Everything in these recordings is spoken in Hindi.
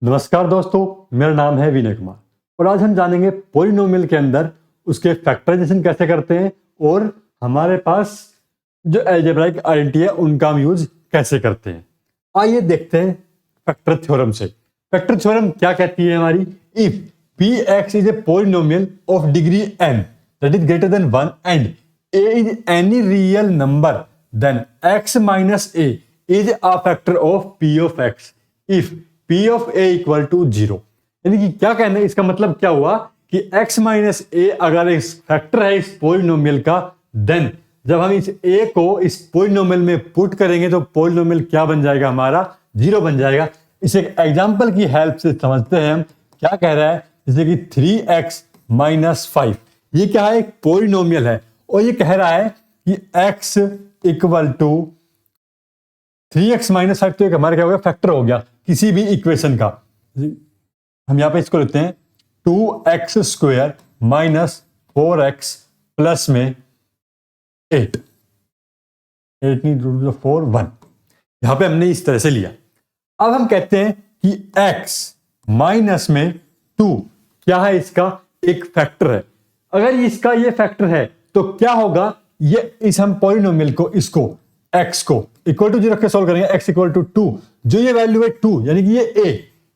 नमस्कार दोस्तों, मेरा नाम है विनय कुमार और आज हम जानेंगे पॉलिनोमियल के अंदर उसके फैक्टराइजेशन कैसे करते हैं और हमारे पास जो अलजेब्राइक आइडेंटिटी है उनका हम यूज कैसे करते हैं। आइए देखते हैं फैक्टर थ्योरम से। फैक्टर थ्योरम क्या कहती है हमारी, if p x is a polynomial of degree n that is greater than 1 and a is any real number then x minus a is a factor of p of x if p of a equal to 0। यानी कि क्या कहना है, इसका मतलब क्या हुआ कि x माइनस a अगर इस फैक्टर है इस पॉलिनोमियल का, देन जब हम इस a को इस पॉलिनोमियल में पुट करेंगे तो पॉलिनोमियल क्या बन जाएगा, हमारा 0 बन जाएगा। इसे एक एग्जांपल की हेल्प से समझते हैं हम क्या कह रहा है। जैसे कि 3x माइनस 5 ये क्या है, एक पॉलिनोमियल है और ये कह रहा है कि x equal to 3x minus 5 तो एक हमारा क्या हो गया, फैक्टर हो गया किसी भी इक्वेशन का। हम यहां पे इसको लिखते हैं 2x square minus 4x plus में 8 नहीं 4 1 यहां पे हमने इस तरह से लिया। अब हम कहते हैं कि x माइनस में 2 क्या है, इसका एक फैक्टर है। अगर इसका ये फैक्टर है तो क्या होगा, ये इस हम पॉलिनोमियल को इसको x को इक्वल टू 0 रख के सॉल्व करेंगे। x इक्वल टू 2 जो ये वैल्यू है 2 यानी कि ये a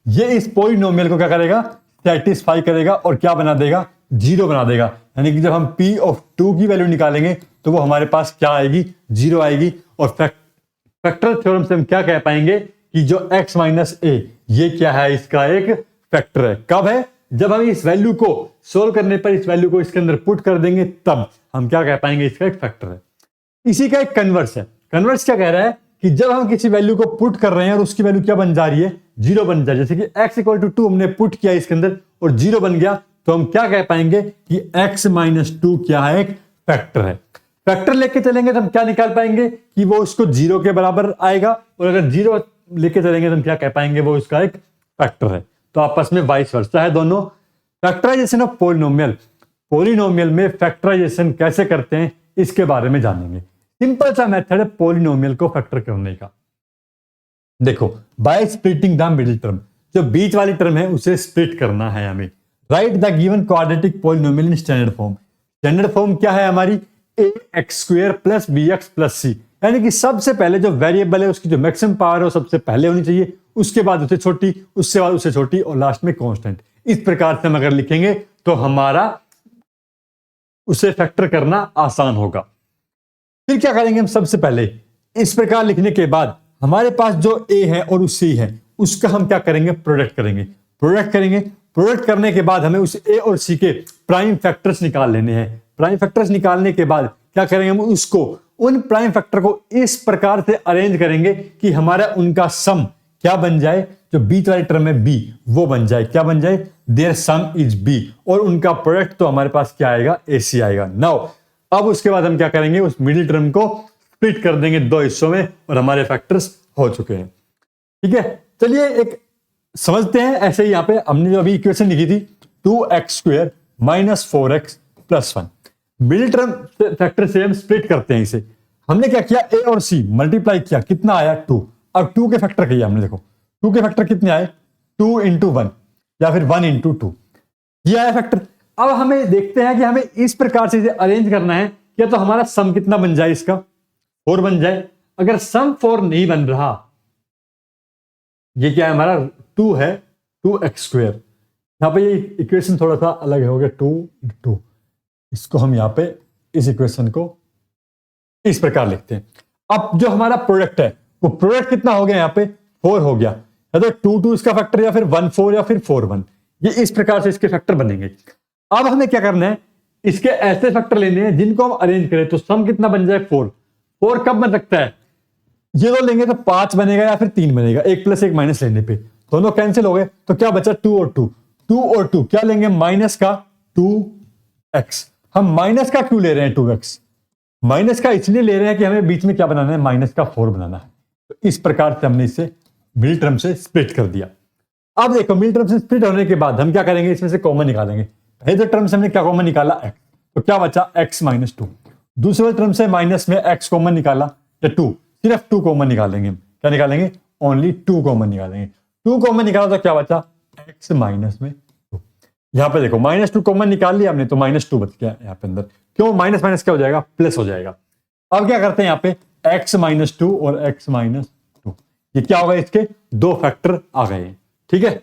ये इस पॉलिनोमियल को क्या करेगा, सेटिस्फाई करेगा और क्या बना देगा, 0 बना देगा। यानी कि जब हम p ऑफ 2 की वैल्यू निकालेंगे तो वो हमारे पास क्या आएगी, 0 आएगी। और फैक्टर थ्योरम से हम क्या कह पाएंगे कि जो x माइनस a ये क्या है, इसका एक फैक्टर है। कब है, जब हम इस वैल्यू को सोल्व करने पर इस वैल्यू को इसके अंदर पुट कर देंगे तब हम क्या कह पाएंगे, इसका एक फैक्टर है। इसी का एक कन्वर्स है। कन्वर्स क्या कह रहा है कि जब हम किसी वैल्यू को पुट कर रहे हैं और उसकी वैल्यू क्या बन जा रही है, 0 बन जा रही है। जैसे कि x इक्वल टू 2 हमने पुट किया इसके अंदर और 0 बन गया तो हम क्या कह पाएंगे कि x माइनस 2 क्या है, एक फैक्टर है। फैक्टर लेके चलेंगे तो हम क्या निकाल पाएंगे कि वो उसको 0 के बराबर आएगा और अगर 0 लेके चलेंगे तो हम क्या कह पाएंगे, वो उसका एक फैक्टर है। तो आपस में वाइस वर्सा है दोनों। फैक्टराइजेशन ऑफ पॉलिनोमियल, पॉलिनोमियल में फैक्टराइजेशन कैसे करते हैं इसके बारे में जानेंगे। सिंपल सा मेथड है पॉलिनोमियल को फैक्टर करने का। देखो, by splitting the middle term, जो बीच वाली टर्म है उसे स्प्लिट करना है हमें। Right the given quadratic polynomial in standard form. Standard form क्या है हमारी, ax square plus bx plus c। यानी कि सबसे पहले जो वेरिएबल है उसकी जो मैक्सिमम पावर है वो सबसे पहले होनी चाहिए, उसके बाद उससे छोटी, उससे बाद उससे छोटी और लास्ट में कांस्टेंट। इस प्रकार से हम अगर लिखेंगे तो हमारा उसे फैक्टर करना आसान होगा। फिर क्या करेंगे हम, सबसे पहले इस प्रकार लिखने के बाद हमारे पास जो a है और उस c है उसका हम क्या करेंगे, प्रोडक्ट करेंगे। प्रोडक्ट करने के बाद हमें उस a और c के प्राइम फैक्टर्स निकाल लेने हैं। प्राइम फैक्टर्स निकालने के बाद क्या करेंगे, हम उसको उन प्राइम फैक्टर को इस प्रकार से अरेंज करेंगे कि हमारा उनका सम क्या बन जाए, जो बीच वाली टर्म है b वो बन जाए, क्या बन जाए, देयर सम इज b और उनका प्रोडक्ट तो हमारे पास क्या आएगा, ac आएगा। नाउ अब उसके बाद हम क्या करेंगे, उस मिडिल टर्म को स्प्लिट कर देंगे 2 हिस्सों में और हमारे फैक्टर्स हो चुके हैं। ठीक है, चलिए एक समझते हैं। ऐसे ही यहां पे हमने जो अभी इक्वेशन लिखी थी 2x square minus 4x plus 1, middle term factor से हम स्प्लिट करते हैं इसे। हमने क्या किया, a और c मल्टीप्लाई किया, कितना आया 2। अब 2 के फैक्टर किया हमने, देखो 2 के फैक्टर कितने आए, 2 इंटू 1 या फिर 1 इंटू 2, ये आया फैक्टर। अब हमें देखते हैं कि हमें इस प्रकार से इसे अरेंज करना है या तो हमारा सम कितना बन जाए, इसका 4 बन जाए। अगर सम 4 नहीं बन रहा, ये क्या है हमारा 2 है, 2x स्क्वायर। यहां पे ये इक्वेशन थोड़ा सा अलग हो गया, 2 इसको हम यहां पे इस इक्वेशन को इस प्रकार लिखते हैं। अब जो हमारा प्रोडक्ट है वो प्रोडक्ट कितना हो गया, यहां पे 4 हो गया, या तो 2 इसका फैक्टर या फिर 1 4 या फिर 4 1, ये इस प्रकार से इसके फैक्टर बनेंगे। अब हमें क्या करना है, इसके ऐसे फैक्टर लेने हैं जिनको हम अरेंज करें तो सम कितना बन जाए 4 कब बन सकता है, ये दो लेंगे तो 5 बनेगा या फिर 3 बनेगा, 1 प्लस 1 माइनस लेने पे दोनों कैंसिल हो गए तो क्या बचा 2 और 2 क्या लेंगे, माइनस का 2x। हम माइनस का क्यों ले रहे हैं 2x, माइनस का इसलिए ले रहे हैं कि हमें बीच में क्या बनाना है, माइनस का 4 बनाना है। तो इस प्रकार से हमने इसे मिडिल टर्म से स्प्लिट कर दिया। अब देखो मिडिल टर्म से स्प्लिट होने के बाद हम क्या करेंगे, इसमें से कॉमन निकालेंगे। पहले जो टर्म से हमने क्या कॉमन निकाला, x, तो क्या बचा x माइनस 2। दूसरे टर्म से माइनस में x कॉमन निकाला या 2, सिर्फ 2 कॉमन निकालेंगे। क्या निकालेंगे, ओनली 2 कॉमन निकालेंगे। 2 कॉमन निकाला तो क्या बचा, x माइनस में 2। यहाँ पे देखो -2 कॉमन निकाल लिया हमने तो -2 बच गया यहाँ पे अंदर। क्यों, माइनस माइनस क्या हो जाएगा, प्लस हो जाएगा। अब क्या करते हैं यहाँ पे x माइनस 2 और x माइनस 2, ये क्या होगा, इसके दो फैक्टर आ गए हैं। ठीक है,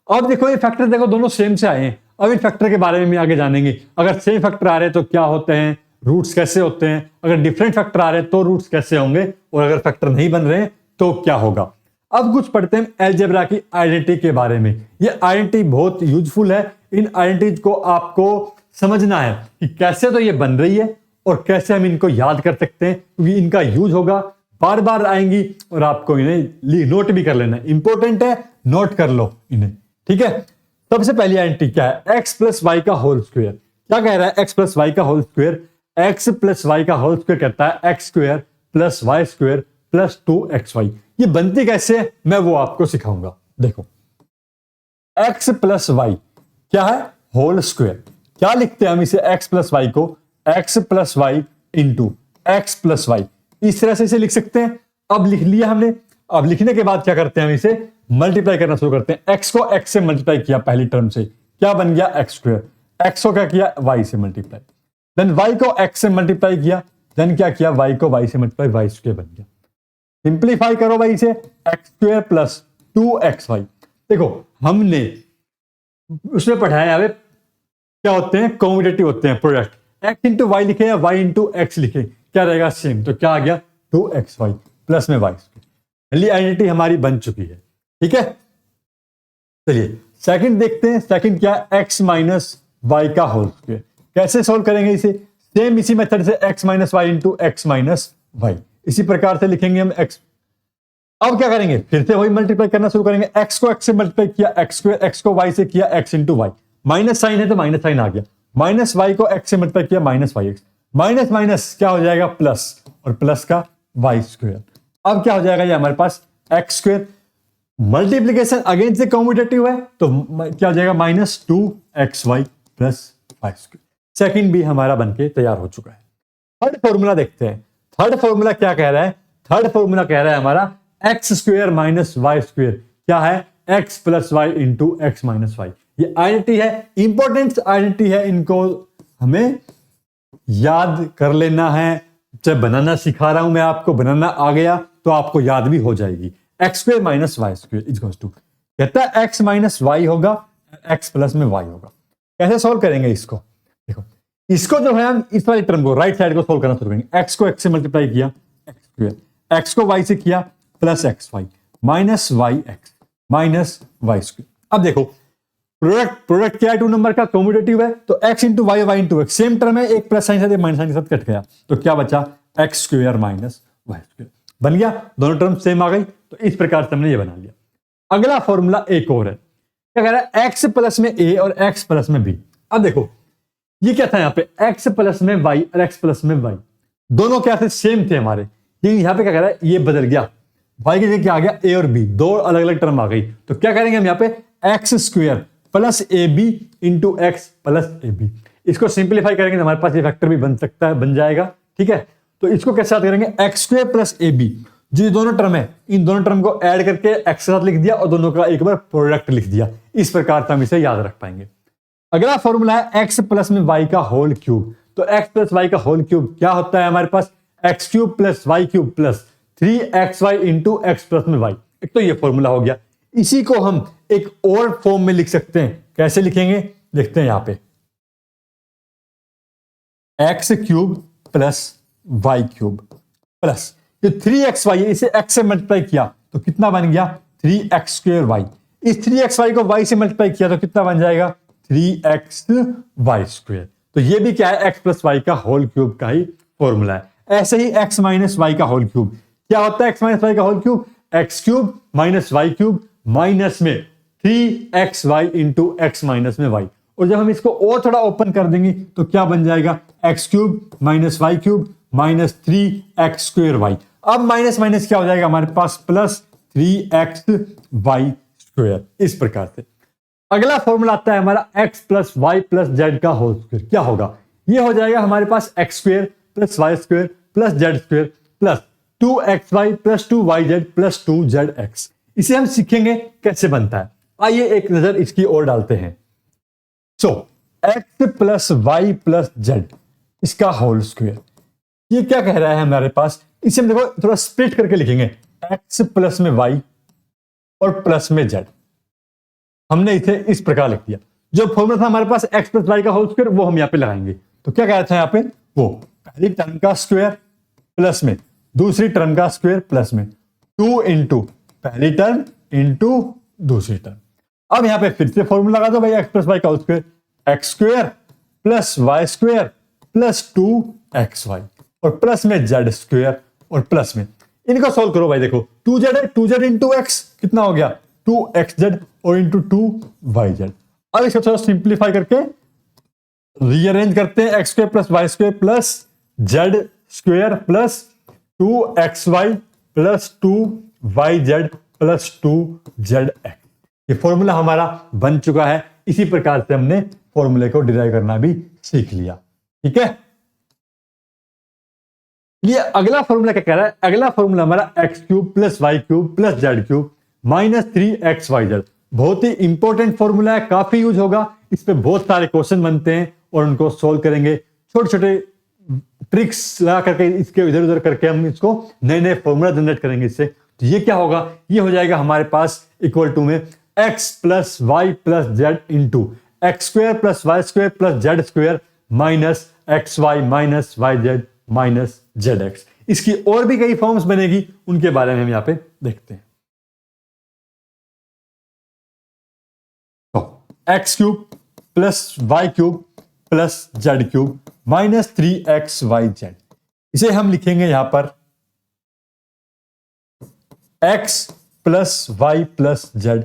अब देखो ये फैक्टर देखो दोनों सेम से आए हैं। अब इन फैक्टर के बारे में भी आगे जानेंगे। अगर सेम फैक्टर आ रहे हैं तो क्या होते हैं, रूट्स कैसे होते हैं, अगर डिफरेंट फैक्टर आ रहे हैं तो रूट्स कैसे होंगे, और अगर फैक्टर नहीं बन रहे हैं तो क्या होगा। अब कुछ पढ़ते हैं अलजेब्रा की आइडेंटिटी के बारे में। ये आइडेंटिटी बहुत यूजफुल है। इन आइडेंटिटी को आपको समझना है कि कैसे तो ये बन रही है और कैसे हम इनको याद कर सकते हैं, क्योंकि इनका यूज होगा, बार बार आएंगी और आपको इन्हें नोट भी कर लेना है। इंपॉर्टेंट है, नोट कर लो इन्हें। ठीक है, सबसे पहली आइडेंटिटी क्या है, x प्लस वाई का होल स्क्वायर। क्या कह रहा है, x प्लस वाई का whole square, x plus y का होल स्क्वायर कहता है x square plus y square plus 2xy। ये बनती कैसे है मैं वो आपको सिखाऊंगा। देखो x प्लस वाई क्या है, होल स्क्वायर। क्या लिखते हैं हम इसे, x प्लस वाई को x plus y into x plus y, इस तरह से इसे लिख सकते हैं। अब लिख लिया हमने। अब लिखने के बाद क्या करते हैं, हम इसे मल्टीप्लाई करना शुरू करते हैं। x को x से मल्टीप्लाई किया पहली टर्म से, क्या बन गया x स्क्वायर। x को क्या किया, y से मल्टीप्लाई, देन y को x से मल्टीप्लाई किया, देन क्या किया, y को y से मल्टीप्लाई, y स्क्वायर बन गया। सिंप्लीफाई करो भाई इसे, x स्क्वायर प्लस 2xy। देखो हमने उसमें पढ़ाया है क्या होते हैं, कॉम्यूटेटिव होते हैं प्रोडक्ट। x इंटू वाई लिखे या y इंटू एक्स लिखे, क्या रहेगा सेम, तो क्या आ गया 2xy प्लस में y स्क्वायर। पहली आइडेंटिटी हमारी बन चुकी है। ठीक है, चलिए सेकंड देखते हैं। सेकंड क्या, x माइनस वाई का होल स्क्वायर। कैसे सोल्व करेंगे इसे, सेम इसी मेथड से x minus y into x minus y, इसी प्रकार से लिखेंगे हम x। अब क्या करेंगे, फिर से वही मल्टीप्लाई करना शुरू करेंगे। x को x से मल्टीप्लाई किया x स्क्वायर, x को y से किया x into y, minus sign है तो माइनस साइन आ गया, माइनस वाई को x से मल्टीप्लाई किया minus y x, minus minus क्या हो जाएगा प्लस, और प्लस का वाई स्क्वायर। अब क्या हो जाएगा, ये हमारे पास एक्स स्क्वायर, मल्टीप्लीकेशन अगेन से कॉम्यूटेटिव है तो क्या हो जाएगा -2xy plus y square. Second भी हमारा बनके तैयार हो चुका है। थर्ड फॉर्मूला देखते हैं। थर्ड फॉर्मूला क्या कह रहा है, थर्ड फॉर्मूला कह रहा है हमारा x square minus y square, क्या है x plus y into x minus y. ये आइडेंटिटी है, इंपॉर्टेंट आइडेंटिटी है, इनको हमें याद कर लेना है। जब बनाना सिखा रहा हूं मैं आपको, बनाना आ गया तो आपको याद भी हो जाएगी। X square minus y square equals to, कहता है एक्स माइनस वाई होगा, एक्स प्लस में वाई होगा। कैसे सोल्व करेंगे इसको, देखो इसको जो है हम इस वाली टर्म को राइट साइड को सोल्व करना शुरू करेंगे। एक्स को एक्स से मल्टीप्लाई किया एक्स स्क्वायर, एक्स को वाई से किया plus x y minus y x minus y square. अब देखो प्रोडक्ट क्या है, 2 नंबर का कॉम्यूटेटिव है तो x into y, y into x, same term है, एक प्लस साइन से माइनस साइन के साथ कट गया तो क्या बचा x square minus y square बन गया। दोनों टर्म सेम आ गई तो इस प्रकार से हमने ये बना लिया। अगला फॉर्मूला एक और है, क्या कह रहा है x प्लस में a और x प्लस में b। अब देखो ये क्या था, यहाँ पे x प्लस में y और x प्लस में y दोनों क्या थे, सेम थे हमारे। ये यहाँ पे क्या कह रहा है, ये बदल गया, y की जगह क्या आ गया a और b, दो अलग अलग टर्म आ गई। तो क्या करेंगे हम यहाँ पे x square plus a b into x plus a b, इसको सिंप्लीफाई करेंगे तो हमारे पास ये फैक्टर भी बन सकता है, बन जाएगा। ठीक है, तो इसको कैसे याद करेंगे, x square plus a b, जो दोनों टर्म है इन दोनों टर्म को ऐड करके एक्स के साथ लिख दिया और दोनों का एक बार प्रोडक्ट लिख दिया। इस प्रकार से हम इसे याद रख पाएंगे। अगला फॉर्मूला है एक्स प्लस में वाई का होल क्यूब। तो एक्स प्लस वाई का होल क्यूब क्या होता है हमारे पास, x cube plus y cube plus 3xy into x plus में वाई। एक तो ये फॉर्मूला हो गया। इसी को हम एक और फॉर्म में लिख सकते हैं, कैसे लिखेंगे देखते हैं। यहां पे x cube plus y cube plus ये 3xy है, इसे x से मल्टीप्लाई किया तो कितना बन गया 3x स्क्वायर वाई। इस 3xy को y से मल्टीप्लाई किया तो कितना बन जाएगा 3xy स्क्वायर। तो ये भी क्या है, x प्लस वाई का होल क्यूब का ही फॉर्मूला है। ऐसे ही x माइनस वाई का होल क्यूब क्या होता है, x माइनस वाई का whole cube x cube minus y cube minus में 3xy इंटू एक्स माइनस में वाई। और जब हम इसको और थोड़ा ओपन कर देंगे तो क्या बन जाएगा, x cube minus y cube minus 3x square y. अब माइनस माइनस क्या हो जाएगा हमारे पास प्लस 3xy स्क्वायर। इस प्रकार से अगला फॉर्मूला आता है हमारा x plus y plus z का होल स्क्वायर। क्या होगा, ये हो जाएगा हमारे पास x square plus y square plus z square plus 2xy plus 2yz plus 2zx। इसे हम सीखेंगे कैसे बनता है। आइए एक नजर इसकी ओर डालते हैं। So x plus y plus z इसका होल स्क्वायर, ये क्या कह रहा है हमारे पास, इसे हम देखो थोड़ा स्प्लिट करके लिखेंगे, एक्स प्लस में वाई और प्लस में जेड। हमने इसे इस प्रकार लिख दिया। जो फॉर्मूला था हमारे पास एक्स प्लस वाई का होल स्क्वायर, वो हम यहां पे लगाएंगे। तो क्या कह रहा था यहां पे, वो पहली टर्म का स्क्वायर प्लस में दूसरी टर्म का स्क्वायर प्लस में 2 इंटू पहली टर्म इंटू दूसरी टर्म। अब यहां पे फिर से फॉर्मूला लगा दो भाई, एक्स प्लस वाई का whole square, x square plus y square plus 2xy और प्लस में जेड स्क्वायर और प्लस में, इनको सोल्व करो भाई। देखो 2z है, 2z इंटू एक्स कितना हो गया 2xz और इंटू 2yz। अब इसको थोड़ा सिंप्लीफाई करके रीअरेंज करते हैं, x square plus y square plus z square plus 2xy plus 2yz plus 2zx। ये फॉर्मूला हमारा बन चुका है। इसी प्रकार से हमने फॉर्मूले को डिराइव करना भी सीख लिया। ठीक है, ये अगला फॉर्मूला क्या कह रहा है, अगला फॉर्मूला हमारा x cube plus y cube plus z cube minus 3xyz। बहुत ही इंपॉर्टेंट फॉर्मूला है, काफी यूज होगा, इस पे बहुत सारे क्वेश्चन बनते हैं और उनको सोल्व करेंगे। छोटे छोटे ट्रिक्स लगा करके इसके इधर उधर करके हम इसको नए नए फॉर्मूला जनरेट करेंगे इससे। तो ये क्या होगा, ये हो जाएगा हमारे पास इक्वल टू में x plus y plus z into x square plus y square plus z square minus x y minus y z minus z x. इसकी और भी कई फॉर्म्स बनेगी, उनके बारे में हम यहां पे देखते हैं। तो x cube plus y cube plus z cube minus 3xyz, इसे हम लिखेंगे यहां पर x plus y plus z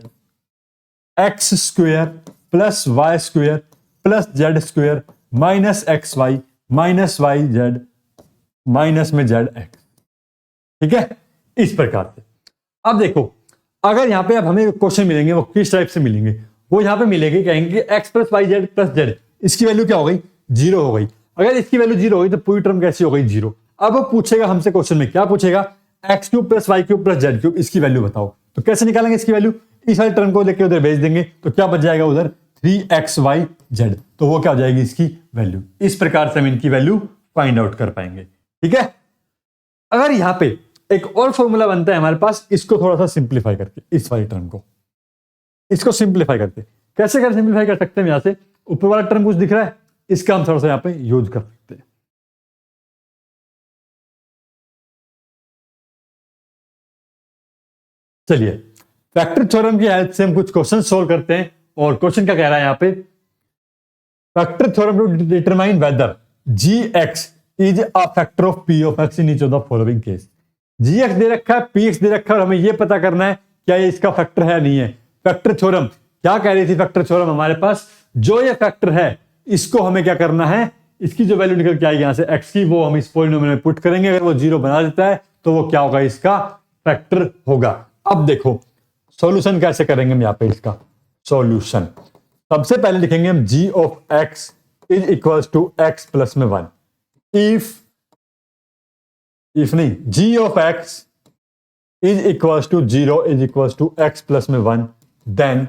x square plus y square plus z square minus x y minus y z minus में जेड एक्स। ठीक है, इस प्रकार से। अब देखो, अगर यहां पे अब हमें क्वेश्चन मिलेंगे, वो किस टाइप से मिलेंगे, वो यहां पे मिलेंगे, कहेंगे x plus y z plus z, इसकी वैल्यू क्या हो गई, 0 हो गई। अगर इसकी वैल्यू 0 हो गई तो पूरी टर्म कैसी हो गई, 0। अब वो पूछेगा हमसे क्वेश्चन में, क्या पूछेगा, x cube plus y cube plus z cube, इसकी वैल्यू बताओ। तो कैसे निकालेंगे इसकी वैल्यू, इस वाली टर्म को लेकर उधर भेज देंगे, तो क्या बच जाएगा उधर 3xyz, तो वो क्या हो जाएगी इसकी वैल्यू। इस प्रकार से हम इनकी वैल्यू फाइंड आउट कर पाएंगे। ठीक है, अगर यहां पे एक और फॉर्मूला बनता है हमारे पास, इसको थोड़ा सा सिंप्लीफाई करके, इस वाली टर्म को इसको सिंप्लीफाई करके, कैसे कर सिंप्लीफाई कर सकते हैं, यहां से ऊपर वाला टर्म कुछ दिख रहा है, इसका हम थोड़ा सा यहां पे यूज कर सकते हैं। चलिए, फैक्टर थ्योरम की हेल्प से हम कुछ क्वेश्चन सोल्व करते हैं। और क्वेश्चन क्या कह रहा है यहां पे, factor theorem to determine whether gx is a factor of p of x in each of the following case. gx दे रखा है, px दे रखा है, और हमें यह पता करना है क्या ये इसका फैक्टर है नहीं है। फैक्टर थ्योरम क्या कह रही थी, फैक्टर थ्योरम हमारे पास जो ये फैक्टर है, इसको हमें क्या करना है, इसकी जो वैल्यू निकल के आएगी यहां से x की, वो हम इस पॉलिनोमियल में पुट करेंगे। अगर वो 0 बना देता है तो वो क्या होगा, इसका फैक्टर होगा। अब देखो सॉल्यूशन कैसे करेंगे हम यहां पे, इसका सॉल्यूशन सबसे पहले लिखेंगे हम g of x is equal to x plus में 1। इफ नहीं, g of x is equal to 0 is equal to x plus में 1, then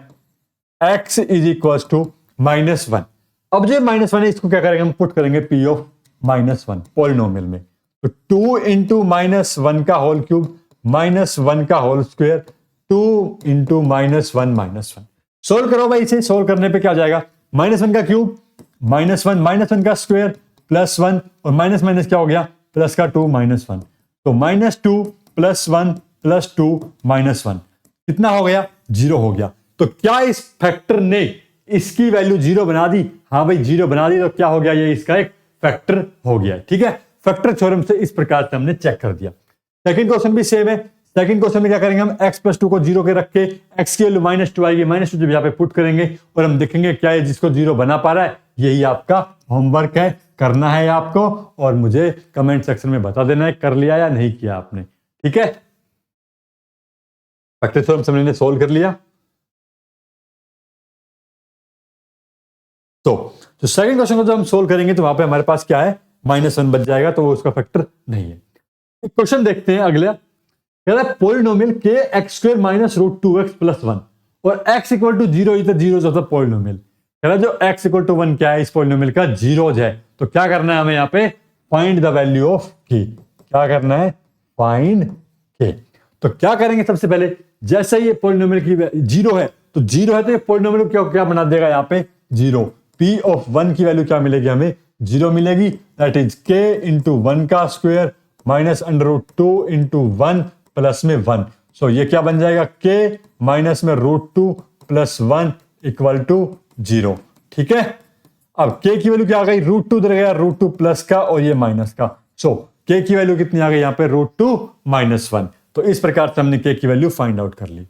x is equal to -1। अब जो -1 है, इसको क्या करेंगे, हम पुट करेंगे p ऑफ -1 पॉलिनोमियल में। तो 2 इंटू -1 का होल क्यूब -1 का होल स्क्वायर 2 इंटू -1 सोल्व करो भाई। इसे सोल्व करने पे क्या हो जाएगा, -1 का क्यूब -1 का स्क्वायर प्लस 1 और माइनस माइनस क्या हो गया, प्लस का 2 -1, तो -2 प्लस 1 प्लस 2 -1 कितना हो गया, 0 हो गया। तो क्या इस फैक्टर ने इसकी वैल्यू 0 बना दी, हाँ भाई 0 बना दी, तो क्या हो गया, ये इसका एक फैक्टर हो गया। ठीक है, फैक्टर थ्योरम से इस प्रकार से हमने चेक कर दिया। सेकंड क्वेश्चन भी सेम है। सेकंड क्वेश्चन में क्या करेंगे, हम x प्लस 2 को 0 के रख के x की वैल्यू -2 आएगी, -2 जब यहाँ पे पुट करेंगे और हम देखेंगे क्या है जिसको 0 बना पा रहा है। यही आपका होमवर्क है, करना है आपको, और मुझे कमेंट सेक्शन में बता देना है कर लिया या नहीं किया आपने। ठीक है, फैक्टर थ्योरम हमने सोल्व कर लिया। तो जो सेकंड क्वेश्चन को जब हम सोल्व करेंगे तो वहां पे हमारे पास क्या है, -1 बच जाएगा, तो वो उसका फैक्टर नहीं है। एक क्वेश्चन देखते हैं अगला। कह रहा है पोलिनोमियल के x square minus root 2x plus 1 और x equal to 0 is the zeros of the polynomial. कह रहा है जो x इक्वल टू 1 क्या है इस पोलिनोमियल का, जीरोज है। तो क्या करना है हमें यहाँ पे, find the value of k। क्या करना है, फाइंड k। तो क्या करेंगे, सबसे पहले जैसे ये पोलिनोमियल की जीरो है तो जीरो है तो ये पोलिनोमियल क्या क्या बना देगा यहाँ पे, जीरो। p ऑफ 1 की वैल्यू क्या मिलेगी हमें, जीरो मिलेगी। दैट इज k इंटू 1 का square minus under root 2 into 1 plus में 1। सो ये क्या बन जाएगा, k माइनस में रूट 2 प्लस 1 इक्वल टू 0। ठीक है, अब k की वैल्यू क्या आ गई, रूट 2 इधर गया, रूट 2 प्लस का और ये माइनस का। सो k की वैल्यू कितनी आ गई यहाँ पे, रूट 2 माइनस 1। तो इस प्रकार से हमने k की वैल्यू फाइंड आउट कर ली।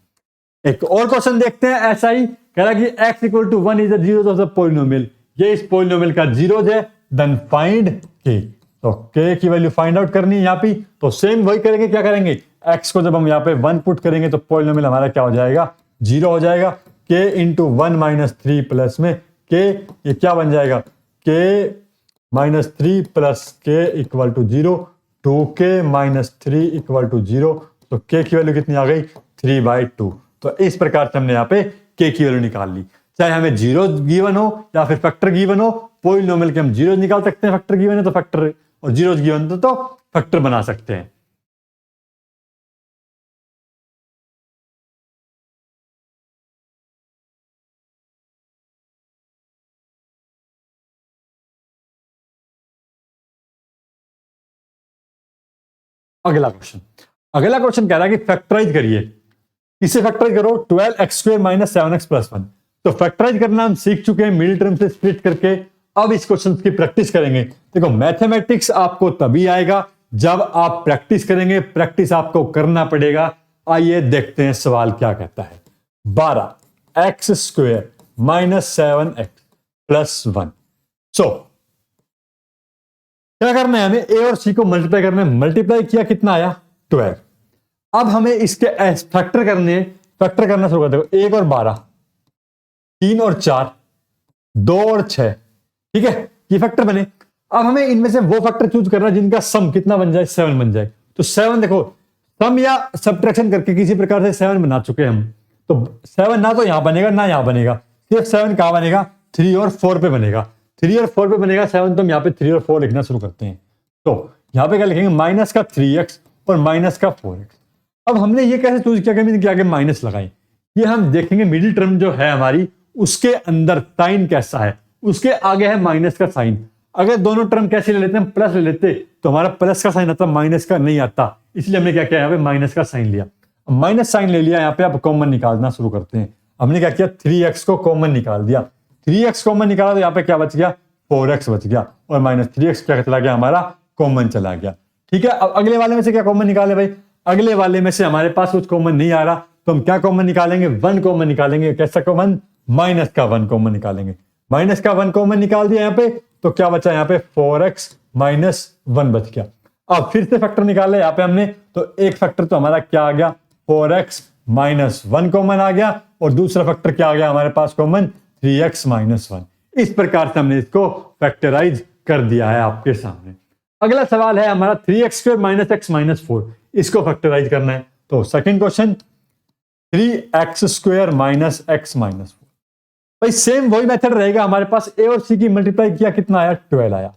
एक और क्वेश्चन देखते हैं, ऐसा ही कह रहा कि x equal to 1 is the zeros of the polynomial. ये इस पोलिनोमियल का जीरोज है, देन फाइंड k। तो k की वैल्यू फाइंड आउट करनी है यहाँ पे। तो सेम वही करेंगे, क्या करेंगे, x को जब हम यहाँ पे 1 पुट करेंगे तो पोलिनोमियल हमारा क्या हो जाएगा, जीरो हो जाएगा। k इंटू 1 माइनस 3 प्लस में k, ये क्या बन जाएगा, k minus 3 plus k equal to 0, 2k minus 3 equal to 0। तो k की वैल्यू कितनी आ गई, 3/2। तो इस प्रकार से हमने यहाँ पे k की वैल्यू निकाल ली। चाहे हमें जीरो गिवन हो या फिर फैक्टर गिवन हो, पोलिनोमियल के हम जीरो निकाल सकते हैं, फैक्टर गिवन है तो फैक्टर, और जीरो गिवन तो फैक्टर बना सकते हैं। अगला क्वेश्चन कह रहा है कि फैक्टराइज करिए। इसे फैक्टराइज करो, 12x square minus 7x plus 1। तो फैक्टराइज करना हम सीख चुके हैं मिडिल टर्म से स्प्लिट करके। अब इस क्वेश्चन की प्रैक्टिस करेंगे। देखो मैथमेटिक्स आपको तभी आएगा जब आप प्रैक्टिस करेंगे, प्रैक्टिस आपको करना पड़ेगा। आइए देखते हैं सवाल क्या कहता है। 12x square minus 7x plus 1। सो क्या करना है हमें, a और c को मल्टीप्लाई करना है। मल्टीप्लाई किया, कितना आया, 12। अब हमें इसके फैक्टर करना शुरू कर दो। 1 और 12, 3 और 4, 2 और 6। ठीक है, ये फैक्टर बने। अब हमें इनमें से वो फैक्टर चूज करना जिनका सम कितना बन जाए, 7 बन जाए। तो 7 देखो, सम या सब्ट्रैक्शन करके किसी प्रकार से 7 बना चुके हैं हम। तो 7 ना तो यहां बनेगा ना यहां बनेगा, सिर्फ 7 कहां बनेगा, 3 और 4 पे बनेगा। 3 और 4 पे बनेगा 7, तो हम यहाँ पे 3 और 4 लिखना शुरू करते हैं। तो यहाँ पे क्या लिखेंगे, माइनस का 3x और माइनस का 4x। अब हमने ये कैसे चूज किया कि आगे माइनस लगाएं, ये हम देखेंगे मिडिल टर्म जो है हमारी, उसके अंदर साइन कैसा है, उसके आगे है माइनस का साइन। अगर दोनों टर्म कैसे ले लेते हैं, प्लस ले लेते तो हमारा प्लस का साइन आता, माइनस का नहीं आता। इसलिए हमने क्या किया, यहाँ पे माइनस का साइन लिया। माइनस साइन ले लिया, यहाँ पे आप कॉमन निकालना शुरू करते हैं। हमने क्या किया, 3x को कॉमन निकाल दिया। 3x कॉमन निकाला तो यहाँ पे क्या बच गया, 4x बच गया, और माइनस 3x क्या चला गया, हमारा कॉमन चला गया। ठीक है, अब अगले वाले में से क्या कॉमन निकाले भाई, अगले वाले में से हमारे पास कुछ कॉमन नहीं आ रहा, तो हम क्या कॉमन निकालेंगे, 1 कॉमन निकालेंगे। कैसा कॉमन, माइनस का 1 कॉमन निकालेंगे। माइनस का 1 कॉमन निकाल दिया यहाँ पे, तो क्या बचा यहाँ पे, 4x माइनस 1 बच गया। अब फिर से फैक्टर निकाले यहाँ पे हमने, तो एक फैक्टर तो हमारा क्या आ गया, 4x माइनस 1 कॉमन आ गया, और दूसरा फैक्टर क्या आ गया हमारे पास कॉमन, 3x माइनस 1। इस प्रकार से हमने इसको फैक्टराइज कर दिया है आपके सामने। अगला सवाल है हमारा 3x square minus x minus 4, इसको फैक्टराइज करना है। तो second question, 3x square minus x minus 4। भाई सेम वही मेथड रहेगा हमारे पास, a और c की मल्टीप्लाई किया, कितना आया, 12 आया।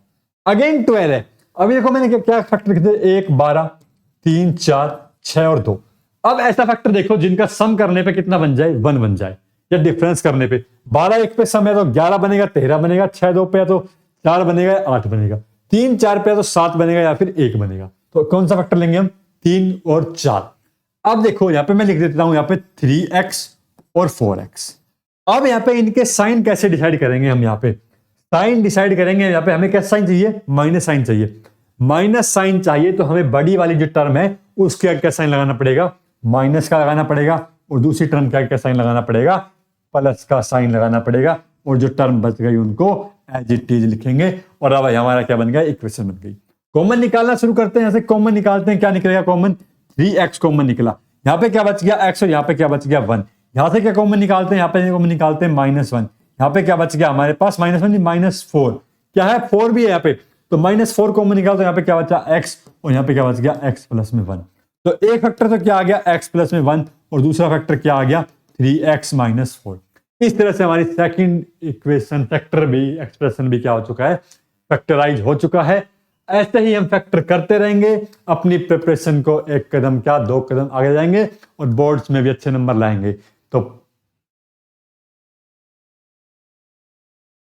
अगेन 12 है। अभी देखो मैंने क्या फैक्टर किए, 1 12 3 4 6 और 2। अब ऐसा फैक्टर देखो जिनका सम करने पे कितना बन जाए, 1 बन जाए, या डिफरेंस करने पे 12 1 पे सम है तो 11 बनेगा, 13 बनेगा, 6 2 पे है तो 4 बनेगा, 8 बनेगा, 3 4 पे है तो 7 बनेगा या फिर 1 बनेगा। तो कौन सा फैक्टर लेंगे हम, 3 और 4। अब देखो यहाँ पे मैं लिख देता हूं यहाँ पे 3x और 4x। अब यहाँ पे इनके साइन कैसे डिसाइड करेंगे, हम यहाँ पे साइन डिसाइड करेंगे। यहाँ पे हमें क्या साइन चाहिए, माइनस साइन चाहिए। माइनस साइन चाहिए तो हमें बड़ी वाली जो टर्म है उसके आगे क्या साइन लगाना पड़ेगा, माइनस का लगाना पड़ेगा, और दूसरी टर्म के आगे क्या साइन लगाना पड़ेगा, प्लस का साइन लगाना पड़ेगा, और जो टर्म बच गई उनको एज इट इज लिखेंगे। और अब हमारा क्या बन गया, इक्वेशन बन गई। कॉमन निकालना शुरू करते हैं। यहाँ से कॉमन निकालते हैं, क्या निकलेगा कॉमन, 3x कॉमन निकला। यहाँ पे क्या बच गया, x, और यहाँ पे क्या बच गया, 1। यहाँ से क्या कॉमन निकालते हैं, यहाँ पे कॉमन निकालते हैं -1। यहाँ पे क्या बच गया हमारे पास, -1 -4, क्या है 4 भी है यहाँ पे, तो -4 कॉमन निकालते हैं। यहाँ पे क्या बचा x, और यहाँ पे क्या बच गया x प्लस में 1। तो एक फैक्टर तो क्या आ गया x प्लस में 1 और दूसरा फैक्टर क्या आ गया 3x माइनस 4। इस तरह से हमारी सेकंड इक्वेशन फैक्टर भी एक्सप्रेशन भी क्या हो चुका है, फैक्टराइज हो चुका है। ऐसे ही हम फैक्टर करते रहेंगे, अपनी प्रिपरेशन को एक कदम क्या 2 कदम आगे जाएंगे और बोर्ड्स में भी अच्छे नंबर लाएंगे। तो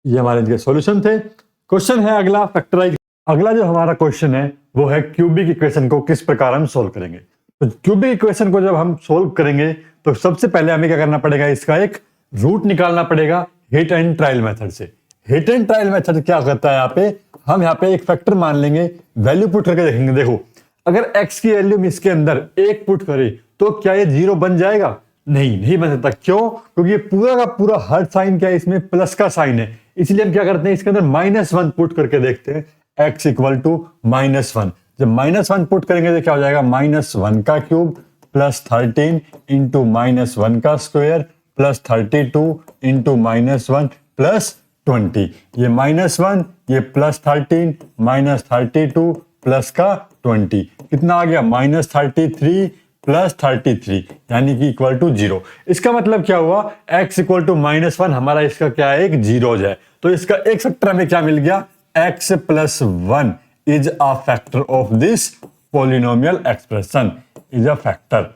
ये हमारे सॉल्यूशन थे। क्वेश्चन है अगला फैक्टराइज। अगला जो हमारा क्वेश्चन है वो है क्यूबिक इक्वेशन को किस प्रकार हम सोल्व करेंगे। तो क्यूबिक इक्वेशन को जब हम सोल्व करेंगे तो सबसे पहले हमें क्या करना पड़ेगा, इसका एक रूट निकालना पड़ेगा हिट एंड ट्रायल मेथड से। हिट एंड ट्रायल मेथड क्या करता है, यहाँ पे हम यहाँ पे एक फैक्टर मान लेंगे, वैल्यू पुट करके देखेंगे। देखो अगर x की वैल्यू इसके अंदर 1 पुट करे तो क्या ये 0 बन जाएगा? नहीं बन सकता। क्यों? क्योंकि ये पूरा का पूरा हर साइन क्या है, इसमें प्लस का साइन है। इसलिए हम क्या करते हैं, इसके अंदर -1 पुट करके देखते हैं, x इक्वल टू -1। जब -1 पुट करेंगे तो क्या हो जाएगा, -1 का क्यूब प्लस 13 इंटू -1 का स्क्वायर प्लस 32 इंटू -1 प्लस 20। ये -1 ये प्लस 13 -32 प्लस का 20 कितना आ गया, -33 प्लस 33 यानी कि इक्वल टू 0। इसका मतलब क्या हुआ, x इक्वल टू -1 हमारा इसका क्या है, एक जीरो है। तो इसका एक फैक्टर हमें क्या मिल गया, x plus 1 is a factor of this polynomial expression is a factor.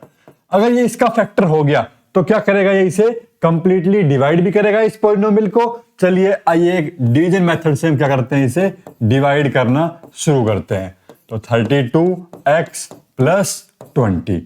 अगर ये इसका फैक्टर हो गया तो क्या करेगा, ये इसे कंप्लीटली डिवाइड भी करेगा इस पोलिनोमियल को। चलिए आइए एक डिवीजन मेथड से हम क्या करते हैं, इसे डिवाइड करना शुरू करते हैं। तो 32x प्लस 20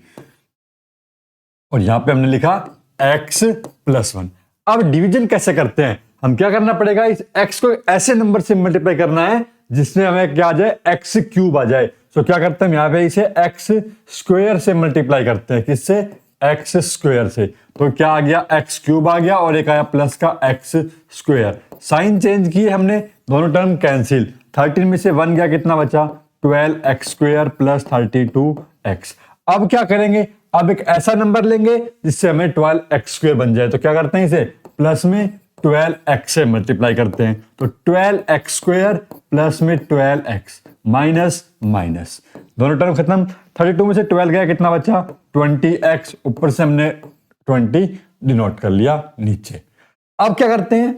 और यहां पे हमने लिखा x प्लस 1। अब डिवीजन कैसे करते हैं, हम क्या करना पड़ेगा, इस x को ऐसे नंबर से मल्टीप्लाई करना है जिसमें हमें क्या आ जाए, x क्यूब आ जाए। तो क्या करते हैं, यहां पे इसे x स्क्वायर से मल्टीप्लाई करते हैं, किससे, x स्क्वायर से। तो क्या आ गया, x क्यूब आ गया और एक आया प्लस का x स्क्वायर। साइन चेंज किए हमने, दोनों टर्म कैंसिल। 13 में से 1 गया, कितना बचा, 12x स्क्वायर प्लस 32x। अब क्या करेंगे, अब एक ऐसा नंबर लेंगे जिससे हमें 12x स्क्वायर बन जाए। तो क्या करते हैं, इसे प्लस में 12x से मल्टीप्लाई करते हैं। तो 12x स्क्वायर प्लस में 12x माइनस माइनस, दोनों टर्म खत्म। 32 में से 12 गया, कितना बचा, 20x। ऊपर से हमने 20 डिनोट कर लिया नीचे। अब क्या करते हैं,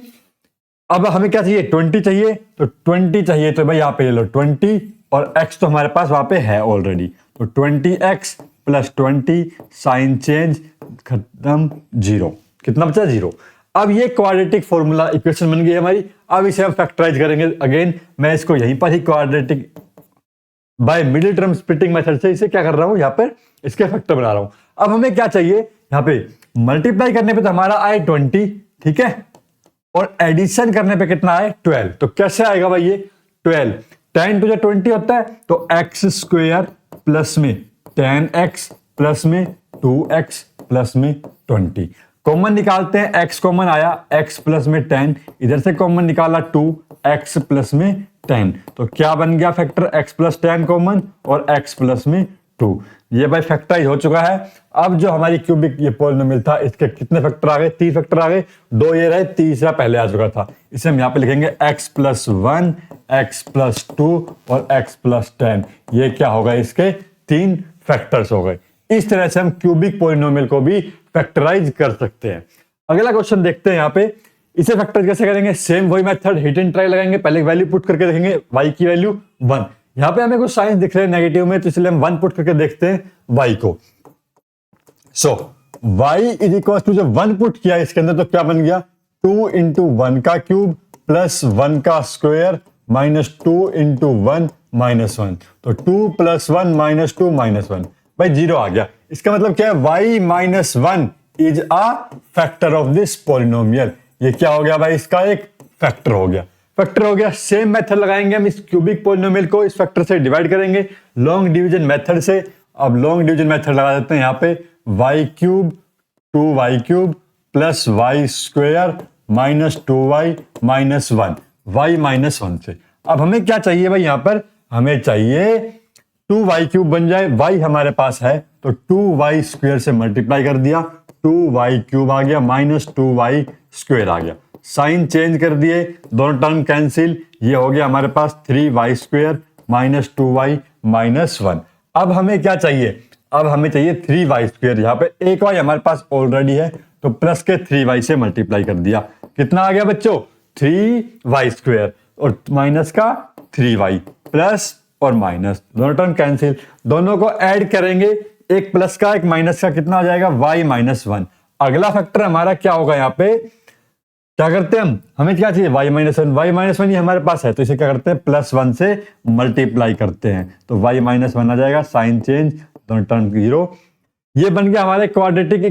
अब हमें क्या चाहिए, 20 चाहिए। तो 20 चाहिए तो भाई यहाँ पे ले लो 20 और x तो हमारे पास वहां पे है ऑलरेडी। तो 20x प्लस 20 साइन चेंज खत्म, 0। कितना बचा, 0। अब ये क्वाड्रेटिक फॉर्मूला इक्वेशन बन गई हमारी। अब इसे हम फैक्टराइज करेंगे। अगेन मैं इसको यहीं पर ही quadratic by middle term splitting method से इसे क्या कर रहा हूं, यहाँ पर इसके फैक्टर बना रहा हूं। अब हमें क्या चाहिए, यहाँ पे मल्टीप्लाई करने पे तो हमारा आए 20, ठीक है, और एडिशन करने पे कितना आए 12। तो कैसे आएगा भाई ये 12, 10 टू 20 होता है। तो x स्क्वायर प्लस में 10x प्लस में 2x प्लस में 20। कॉमन निकालते हैं, x कॉमन आया, x प्लस में 10, इधर से कॉमन निकाला 2x प्लस में 10। तो क्या बन गया फैक्टर, x प्लस 10 कॉमन और x प्लस में 2। ये भाई फैक्टराइज हो चुका है। अब जो हमारी क्यूबिक ये पोलिनोमियल था, इसके कितने फैक्टर आ गए, 3 फैक्टर आ गए, 2 ये रहे, तीसरा पहले आ चुका था। इसे हम यहाँ पे लिखेंगे x प्लस 1, x प्लस 2 और x प्लस 10। ये क्या होगा, इसके 3 फैक्टर्स हो गए। इस तरह से हम क्यूबिक पोलिनोमियल को भी फैक्टराइज कर सकते हैं। अगला क्वेश्चन देखते हैं यहाँ पे, इसे फैक्टराइज कैसे करेंगे। सेम वही मेथड, हिट एंड ट्राई लगाएंगे। पहले वैल्यू पुट करके देखेंगे, y की वैल्यू 1। यहाँ पे हमें कुछ साइंस दिख रहे हैं नेगेटिव में, तो इसलिए हम 1 पुट करके देखते हैं y को। सो y इज इक्वल टू, जब 1 पुट किया इसके अंदर तो क्या बन गया, 2 इंटू 1 का क्यूब प्लस 1 का स्क्वायर माइनस 2 इंटू 1 माइनस 1। तो 2 प्लस 1 माइनस 2 माइनस 1, भाई 0 आ गया। इसका मतलब क्या है, y minus 1 is a factor of this polynomial. ये क्या हो गया भाई, इसका एक फैक्टर हो गया। फैक्टर हो गया। सेम मेथड लगाएंगे हम इस क्यूबिक पोलिनोमियल को, इस फैक्टर से डिवाइड करेंगे लॉन्ग डिवीजन मेथड से। अब लॉन्ग डिवीजन मेथड लगा देते हैं यहाँ पे, y cube 2y cube plus y square minus 2y minus 1, y minus 1 से। अब हमें क्या चाहिए भाई, यहाँ पर हमें चाहिए 2y क्यूब बन जाए। y हमारे पास है तो 2y स्क्वायर से मल्टीप्लाई कर दिया, 2y क्यूब आ गया माइनस 2y स्क्वायर आ गया। साइन चेंज कर दिए, दोनों टर्म कैंसिल, ये हो गया हमारे पास 3y square minus 2y minus 1। अब हमें क्या चाहिए, अब हमें चाहिए 3y²। यहाँ पे एक y हमारे पास ऑलरेडी है तो प्लस के 3y से मल्टीप्लाई कर दिया। कितना आ गया बच्चों? 3y² और माइनस का 3y, प्लस और माइनस दोनों टर्म कैंसिल, दोनों को ऐड करेंगे, एक प्लस का एक माइनस का, कितना आ जाएगा? y-1। अगला फैक्टर हमारा क्या होगा? यहाँ पे क्या करते हैं हमें क्या चाहिए? y-1 ये हमारे पास है तो इसे क्या करते हैं? +1 से मल्टीप्लाई करते हैं तो y-1 आ जाएगा, साइन चेंज, दोनों टर्म 0। ये बन गया हमारे क्वाड्रेटिक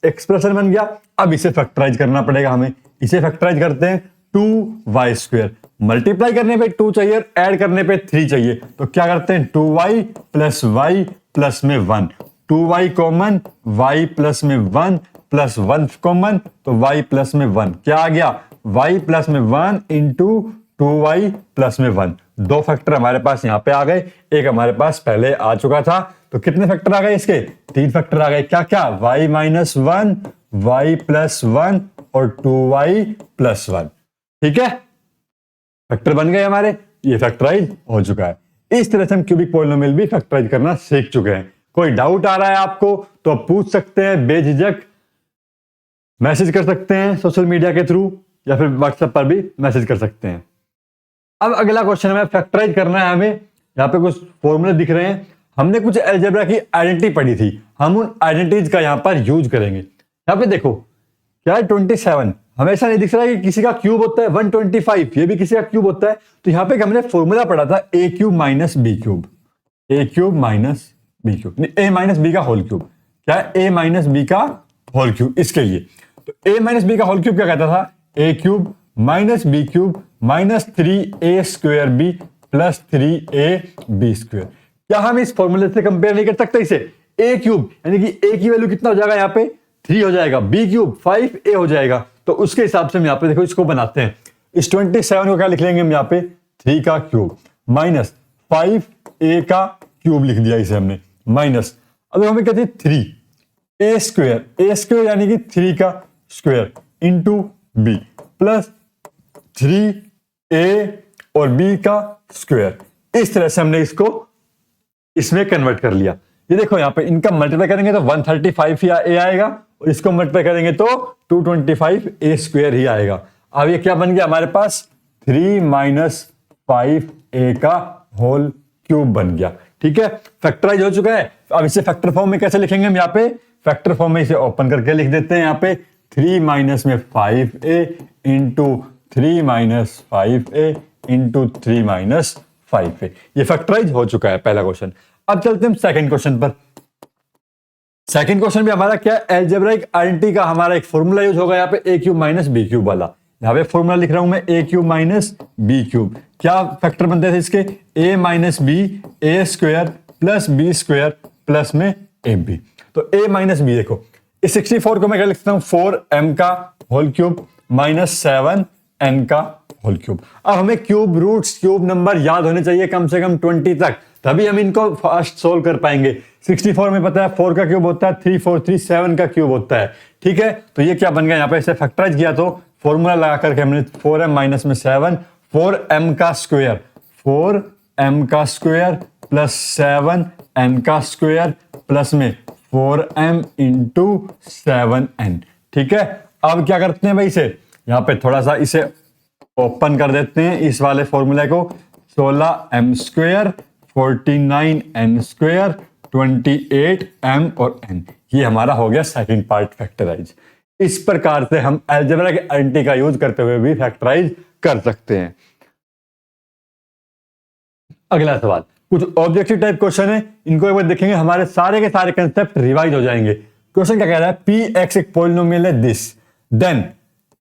एक्सप्रेशन बन गया। अब इसे फैक्टराइज करना पड़ेगा हमें, इसे फैक्टराइज करते हैं। 2y², मल्टीप्लाई करने पे 2 चाहिए और ऐड करने पे 3 चाहिए तो क्या करते हैं? 2y + y प्लस में 1, 2y कॉमन, y प्लस में 1 प्लस 1 कॉमन तो y प्लस में 1 क्या आ गया? y प्लस में 1 इंटू 2y प्लस में 1। दो फैक्टर हमारे पास यहाँ पे आ गए, एक हमारे पास पहले आ चुका था तो कितने फैक्टर आ गए इसके? 3 फैक्टर आ गए। क्या क्या? y-1, y + 1 और 2y + 1। ठीक है, फैक्टर बन गए हमारे, ये फैक्टराइज हो चुका है। इस तरह से हम क्यूबिक पॉलिनोमियल भी फैक्टराइज करना सीख चुके हैं। कोई डाउट आ रहा है आपको तो आप पूछ सकते हैं, बेझिझक मैसेज कर सकते हैं सोशल मीडिया के थ्रू या फिर व्हाट्सएप पर भी मैसेज कर सकते हैं। अब अगला क्वेश्चन हमें फैक्टराइज करना है। हमें यहाँ पे कुछ फॉर्मूले दिख रहे हैं, हमने कुछ अलजेब्रा की आइडेंटिटी पढ़ी थी, हम उन आइडेंटिटीज का यहाँ पर यूज करेंगे। यहाँ पे देखो क्या है? 27 हमेशा नहीं दिख रहा है कि किसी का क्यूब होता है। 125 ये भी किसी का क्यूब होता है। तो यहाँ पे हमने फॉर्मूला पढ़ा था a³ - b³, a³ - b³, a - b का होल क्यूब। क्या है? a - b का होल क्यूब। इसके लिए तो a - b का होल क्यूब क्या कहता था? a³ - b³ - 3a² plus 3ab²। क्या हम इस फॉर्मूले से कंपेयर नहीं कर सकते इसे? a³ यानी कि a की वैल्यू कितना हो जाएगा? यहाँ पे 3 हो जाएगा, b³ 5a हो जाएगा। तो उसके हिसाब से हम यहाँ पे देखो इसको बनाते हैं। इस 27 को क्या लिख लेंगे हम यहाँ पे? 3 का क्यूब माइनस 5a का क्यूब लिख दिया इसे हमने, माइनस अब हमें कहते हैं 3a² यानी कि 3 का square into b plus 3a और b का स्क्वायर। इस तरह से हमने इसको इसमें कन्वर्ट कर लिया। ये देखो यहाँ पे इनका मल्टीप्लाई करेंगे तो 135 ही a आएगा और इसको मल्टीप्लाई करेंगे तो 225a² ही आएगा। अब ये क्या बन गया हमारे पास? 3 - 5a का होल क्यूब बन गया। ठीक है, फैक्टराइज हो चुका है। अब इसे फैक्टर फॉर्म में कैसे लिखेंगे हम? यहाँ पे फैक्टर फॉर्म में इसे ओपन करके लिख देते हैं। यहाँ पे 3 - 5a into 3 - 5a into 3 - 5a। ये फैक्टराइज हो चुका है पहला क्वेश्चन। अब चलते हैं सेकंड क्वेश्चन पर। सेकंड क्वेश्चन भी हमारा क्या? अलजेब्राइक आइडेंटिटी का हमारा एक फॉर्मूला यूज होगा यहाँ पे a³ - b³ वाला। यहाँ पे फॉर्मूला लिख रहा हूं मैं a³ - b³। क्या फैक्टर बनते थे इसके? a - b a² plus b² plus में ab। तो a - b देखो, इस 64 को मैं क्या लिख सकता हूं? 4m का होल क्यूब माइनस 7n का होल क्यूब। अब हमें क्यूब रूट्स, क्यूब नंबर याद होने चाहिए कम से कम 20 तक, तभी हम इनको फास्ट सोल्व कर पाएंगे। 64 में पता है 4 का क्यूब होता है 3 4 3 7 का क्यूब होता है। ठीक है, तो ये क्या बन गया? यहाँ पे इसे फैक्टराइज किया तो फॉर्मूला लगा करके हमने 4m माइनस में 7, 4m का स्क्वायर, 4m का स्क्वायर प्लस 7n का स्क्वायर प्लस में 4m इंटू 7n। ठीक है, अब क्या करते हैं भाई? इसे यहाँ पे थोड़ा सा इसे ओपन कर देते हैं इस वाले फॉर्मूले को। 16m², 49n², 28m और n, ये हमारा हो गया सेकंड पार्ट फैक्टराइज। इस प्रकार से हम अलजेब्रा के आइडेंटिटी का यूज करते हुए भी फैक्टराइज कर सकते हैं। अगला सवाल कुछ ऑब्जेक्टिव टाइप क्वेश्चन है, इनको एक बार देखेंगे, हमारे सारे के सारे कंसेप्ट रिवाइज हो जाएंगे। क्वेश्चन क्या कह रहा है? Px एक पॉलिनोमियल है दिस, देन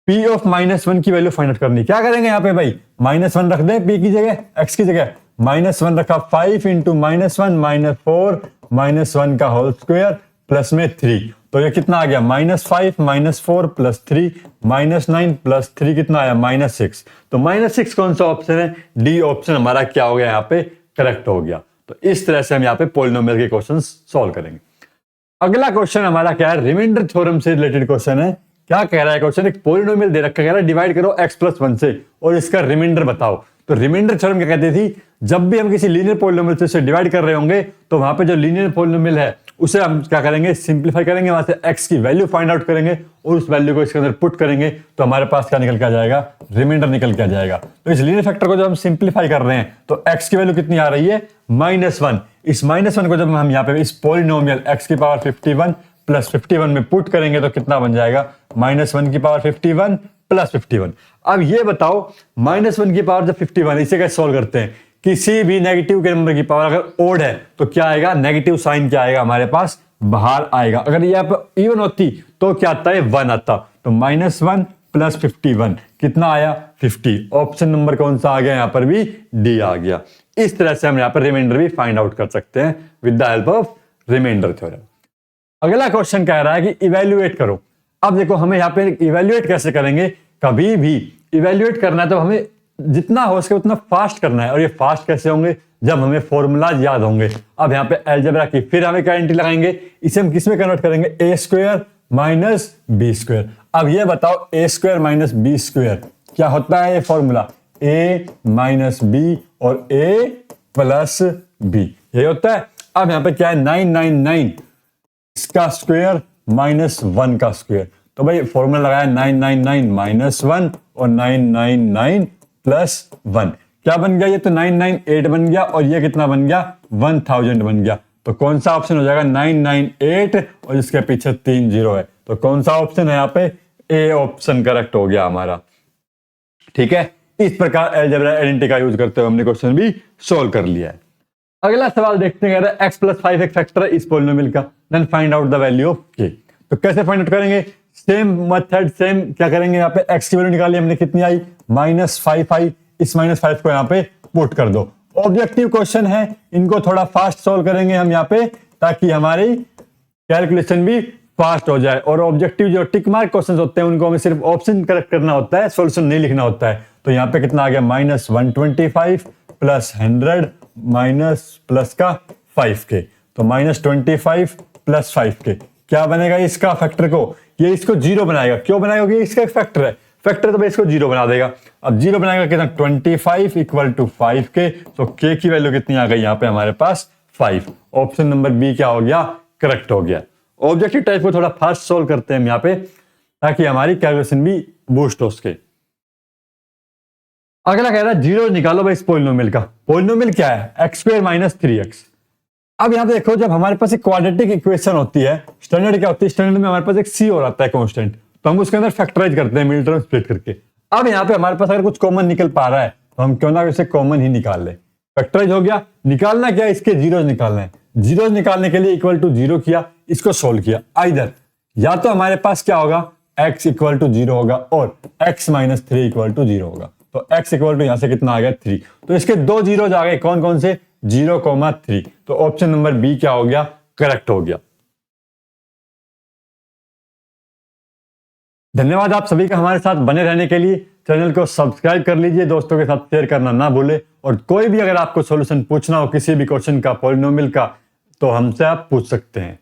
P ऑफ -1 की वैल्यू फाइंड आउट करनी। क्या करेंगे यहाँ पे भाई? -1 रख दें P की जगह, x की जगह -1 रखा, 5 इंटू -1 -4 -1 का होल स्क्वायर प्लस में 3। तो ये कितना आ गया? -5 -4 प्लस 3 -9 प्लस 3 कितना आया? -6। तो -6 कौन सा ऑप्शन है? डी ऑप्शन हमारा क्या हो गया यहाँ पे? करेक्ट हो गया। तो इस तरह से हम यहाँ पे पॉलिनोमियल के क्वेश्चन सॉल्व करेंगे। अगला क्वेश्चन हमारा क्या है? रिमाइंडर थ्योरम से रिलेटेड क्वेश्चन है। क्या कह रहा है क्वेश्चन? एक पॉलिनोमियल दे रखा है, कह रहा है डिवाइड करो x + 1 से और इसका रिमाइंडर बताओ। तो रिमाइंडर थ्योरम क्या कहती थी? जब भी हम किसी लीनियर पॉलिनोमियल से डिवाइड कर रहे होंगे तो वहां पे जो लीनियर पॉलिनोमियल है उसे हम क्या करेंगे, सिंप्लीफाई करेंगे, वहां से x की वैल्यू फाइंड आउट करेंगे और उस वैल्यू को इसके अंदर पुट करेंगे तो हमारे पास क्या निकल के आ जाएगा, रिमाइंडर निकल के आ जाएगा। तो इस लीनियर फैक्टर को जब हम सिंप्लीफाई कर रहे हैं तो x की वैल्यू कितनी आ रही है, -1। इस -1 को जब हम यहाँ पे इस पॉलिनोमियल x की पावर 51 प्लस 51 में पुट करेंगे तो कितना बन जाएगा, -1 की पावर 51 प्लस 51। अब ये बताओ -1 की पावर जब 51, इसे कैसे सॉल्व करते हैं, किसी भी नेगेटिव के नंबर की पावर अगर ओड है तो क्या आएगा, नेगेटिव साइन क्या आएगा हमारे पास, बाहर आएगा। अगर ये इवन होती तो क्या आता है, 1 आता। तो -1 प्लस 51 कितना आया, 50। ऑप्शन नंबर कौन सा आ गया, यहां पर भी डी आ गया। इस तरह से हम यहां पर रिमाइंडर भी फाइंड आउट कर सकते हैं with the help of reminder theorem. अगला क्वेश्चन कह रहा है कि इवेल्युएट करो। अब देखो हमें यहां पे इवेल्युएट कैसे करेंगे, कभी भी इवेल्युएट करना है तो हमें जितना हो सके उतना फास्ट करना है। और ये फास्ट कैसे होंगे, जब हमें फॉर्मूलाज याद होंगे। अब यहाँ पे अलजेब्रा की फिर हमें क्या एंट्री लगाएंगे, इसे हम किस में कन्वर्ट करेंगे, a square minus b square. अब ये बताओ a square minus b square क्या होता है, ये फॉर्मूला a माइनस बी और a प्लस बी ये होता है। अब यहाँ पे क्या है, 999 इसका स्क्वायर माइनस 1 का स्क्वायर। तो भाई फॉर्मूला लगाया 999 माइनस 1 और 999 प्लस 1 क्या बन गया, ये तो 998 बन गया और ये कितना बन गया, 1000 बन गया। तो कौन सा ऑप्शन हो जाएगा, 998 और इसके पीछे 3 0 है। तो कौन सा ऑप्शन है यहाँ पे, ए ऑप्शन करेक्ट हो गया हमारा। ठीक है, इस प्रकार अलजेब्रा आइडेंटिटी का यूज करते हुए हमने क्वेश्चन भी सोल्व कर लिया है। अगला सवाल देखते हैं, x प्लस 5 एक फैक्टर है इस पॉलिनोमियल का, then find out the value of k। तो कैसे फाइंड आउट करेंगे, सेम मेथड, सेम क्या करेंगे, यहाँ पे x की वैल्यू निकाली हमने, कितनी आई, -5 आई। इस -5 को यहाँ पे पुट कर दो। ऑब्जेक्टिव क्वेश्चन है, इनको थोड़ा फास्ट सोल्व करेंगे हम यहाँ पे ताकि हमारी कैलकुलेशन भी फास्ट हो जाए। और ऑब्जेक्टिव जो टिक मार्क क्वेश्चन होते हैं उनको हमें सिर्फ ऑप्शन करेक्ट करना होता है, सॉल्यूशन नहीं लिखना होता है। तो यहाँ पे कितना आ गया, -125 प्लस 100 माइनस प्लस का 5k। तो -25 प्लस 5k क्या बनेगा, इसका फैक्टर को, ये इसको 0 बनाएगा। क्यों बनाएगा, क्योंकि इसका एक फैक्टर है, फैक्टर तो भाई इसको 0 बना देगा। अब 0 बनाएगा कितना, 25 इक्वल टू 5k। तो k की वैल्यू कितनी आ गई यहाँ पे हमारे पास 5। ऑप्शन नंबर बी क्या हो गया, करेक्ट हो गया। ऑब्जेक्टिव टाइप को थोड़ा फास्ट सोल्व करते हैं हम यहाँ पे ताकि हमारी कैलकुलेशन भी बूस्ट हो सके। अगला कह रहा है जीरो निकालो भाई इस पॉलिनोमियल का। पॉलिनोमियल क्या है, एक्स स्क्वायर माइनस 3x। अब यहां पे देखो, जब हमारे पास एक क्वाड्रेटिक इक्वेशन होती है, स्टैंडर्ड क्या होती है, स्टैंडर्ड में हमारे पास एक c और आता है कांस्टेंट, तो हम उसके अंदर फैक्टराइज करते हैं, मिडिल टर्म स्प्लिट करके। अब यहाँ पे हमारे पास अगर कुछ कॉमन निकल पा रहा है तो हम क्यों ना इसे कॉमन ही निकाल ले। फैक्टराइज हो गया, निकालना क्या है, इसके जीरोज निकालना है। जीरोज निकालने के लिए इक्वल टू 0 किया, इसको सोल्व किया। आइदर या तो हमारे पास क्या होगा, x इक्वल टू 0 होगा और x माइनस 3 इक्वल टू 0 होगा। तो x इक्वल टू यहां से कितना आ गया 3। तो इसके दो जीरोज आ गए, कौन कौन से, 0,3। तो ऑप्शन नंबर बी क्या हो गया, करेक्ट हो गया। धन्यवाद आप सभी का हमारे साथ बने रहने के लिए। चैनल को सब्सक्राइब कर लीजिए, दोस्तों के साथ शेयर करना ना भूले। और कोई भी अगर आपको सॉल्यूशन पूछना हो किसी भी क्वेश्चन का, पॉलिनोमियल का, तो हमसे आप पूछ सकते हैं।